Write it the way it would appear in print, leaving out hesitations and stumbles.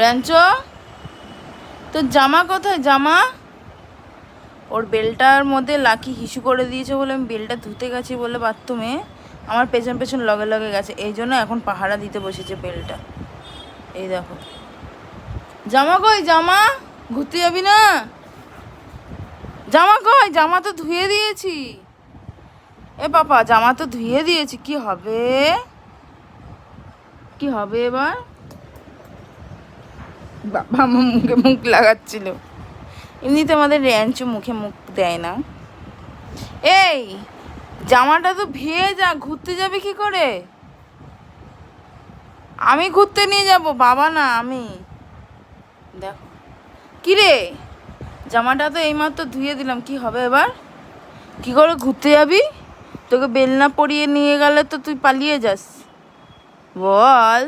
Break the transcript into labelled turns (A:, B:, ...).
A: র্যাঞ্চো, তোর জামা কোথায়? জামা ওর বেলটার মধ্যে লাকি হিসু করে দিয়েছে বলে আমি বেলটা ধুতে গেছি বলে বাথরুমে, আমার পেছন পেছন লগে লগে গেছে, এই জন্য এখন পাহারা দিতে বসেছে বেলটা। এই দেখো, জামা কই? জামা ঘুরতে যাবি না? জামা কই? জামা তো ধুয়ে দিয়েছি। এ পাপা, জামা তো ধুয়ে দিয়েছি, কি হবে? কি হবে এবার? বাবা আমার মুখে মুখ লাগাচ্ছিল। এমনিতে আমাদের র্যাঞ্চো মুখে মুখ দেয় না। এই জামাটা তো ভেজা, ঘুরতে যাবে কি করে? আমি ঘুরতে নিয়ে যাব, বাবা না আমি। দেখো কি রে, জামাটা তো এইমাত্র ধুয়ে দিলাম, কি হবে এবার? কি করে ঘুরতে যাবি? তোকে বেলনা পরিয়ে নিয়ে গেলে তো তুই পালিয়ে যাস, বল।